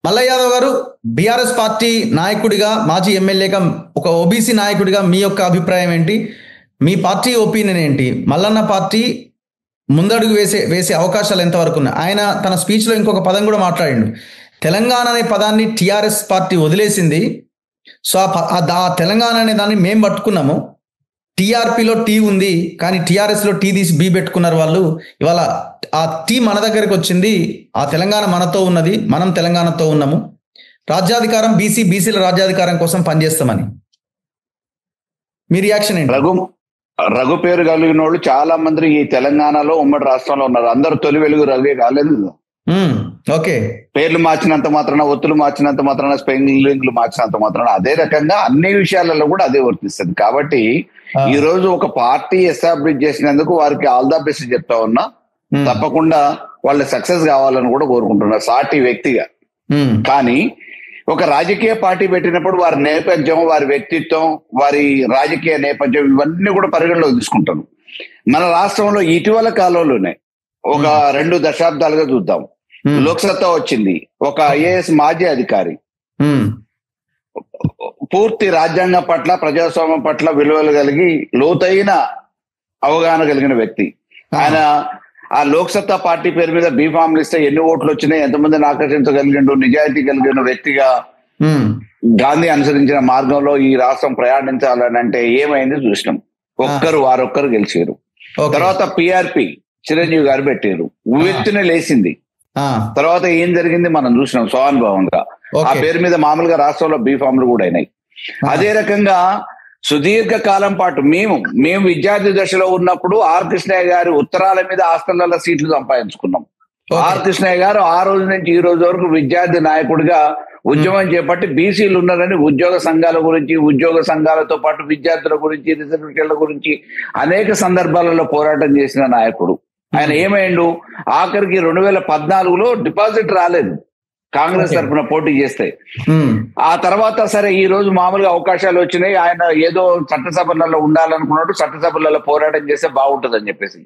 మల్ల యాదవ్ గారు, BRS party నాయకుడిగా, మాజీ ఎమ్మెల్యేగా, ఒక ఓబీసీ నాయకుడిగా మీ యొక్క అభిప్రాయం ఏంటి? మీ పార్టీ ఒపీనియన్ ఏంటి? మల్లన్న పార్టీ ముందడుగు వేసే అవకాశాలు ఎంతవరకు ఉన్నాయి? ఆయన తన స్పీచ్లో ఇంకొక పదం కూడా మాట్లాడిండు. తెలంగాణ అనే పదాన్ని టీఆర్ఎస్ పార్టీ వదిలేసింది. సో ఆ తెలంగాణ అనే దాన్ని మేము పట్టుకున్నాము. టీఆర్పీలో టీ ఉంది, కానీ టీఆర్ఎస్లో టీ తీసి బీ పెట్టుకున్నారు వాళ్ళు. ఇవాళ ఆ టీ మన దగ్గరికి వచ్చింది. ఆ తెలంగాణ మనతో ఉన్నది, మనం తెలంగాణతో ఉన్నాము. రాజ్యాధికారం బీసీల రాజ్యాధికారం కోసం పనిచేస్తామని. మీ రియాక్షన్ ఏంటి? రఘు పేరు కలిగిన వాళ్ళు చాలా మంది ఈ తెలంగాణలో ఉమ్మడి రాష్ట్రంలో ఉన్నారు. అందరు తొలి వెలుగు రఘువే కాలేదు. ఓకే, పేర్లు మార్చినంత మాత్రాన, ఒత్తులు మార్చినంత మాత్రాన, స్పెల్లింగ్లు మార్చినంత మాత్రాన అదే రకంగా అన్ని విషయాలలో కూడా అదే వర్తిస్తుంది. కాబట్టి ఈ రోజు ఒక పార్టీ ఎస్టాబ్లిష్ చేసినందుకు వారికి ఆల్ ద బెస్ట్ చెప్తా ఉన్నా. తప్పకుండా వాళ్ళ సక్సెస్ కావాలని కూడా కోరుకుంటున్నా సాటి వ్యక్తిగా. కానీ ఒక రాజకీయ పార్టీ పెట్టినప్పుడు వారి నేపథ్యం, వారి వ్యక్తిత్వం, వారి రాజకీయ నేపథ్యం ఇవన్నీ కూడా పరిగణలోకి తీసుకుంటాను. మన రాష్ట్రంలో ఇటీవల కాలంలోనే ఒక 2 దశాబ్దాలుగా చూద్దాం, లోక్సత్తా వచ్చింది. ఒక ఐఏఎస్ మాజీ అధికారి, పూర్తి రాజ్యాంగం పట్ల, ప్రజాస్వామ్యం పట్ల విలువలు కలిగి లోతైన అవగాహన కలిగిన వ్యక్తి. ఆయన ఆ లోక్సత్తా పార్టీ పేరు మీద బీఫామ్లు ఇస్తే ఎన్ని ఓట్లు వచ్చినాయి, ఎంతమందిని ఆకర్షించగలిగిండు, నిజాయితీ కలిగిన వ్యక్తిగా గాంధీ అనుసరించిన మార్గంలో ఈ రాష్ట్రం ప్రయాణించాలని అంటే ఏమైంది చూసినాం. వారొక్కరు గెలిచారు. తర్వాత పిఆర్పి చిరంజీవి గారు పెట్టారు, ఉవ్వెత్తున లేచింది. తర్వాత ఏం జరిగింది మనం చూసినాం స్వానుభవంగా. ఆ పేరు మీద మామూలుగా రాష్ట్రంలో బీఫామ్లు కూడా అయినాయి. అదే రకంగా సుదీర్ఘ కాలం పాటు మేము విద్యార్థి దశలో ఉన్నప్పుడు ఆర్ కృష్ణయ్య గారి ఉత్తరాల మీద హాస్టళ్లలో సీట్లు సంపాదించుకున్నాం. ఆర్ కృష్ణయ్య గారు ఆ రోజు నుంచి ఈ రోజు వరకు విద్యార్థి నాయకుడిగా ఉద్యమం చేపట్టి బీసీలు ఉన్నారని ఉద్యోగ సంఘాల గురించి, ఉద్యోగ సంఘాలతో పాటు విద్యార్థుల గురించి, రిజర్వేషన్ల గురించి అనేక సందర్భాలలో పోరాటం చేసిన నాయకుడు. ఆయన ఏమైండు, ఆఖరికి 2014లో డిపాజిట్ రాలేదు కాంగ్రెస్ తరఫున పోటీ చేస్తే. ఆ తర్వాత సరే ఈ రోజు మామూలుగా అవకాశాలు వచ్చినాయి. ఆయన ఏదో చట్టసభలలో ఉండాలనుకున్నాడు, చట్టసభలలో పోరాటం చేస్తే బాగుంటుంది అని చెప్పేసి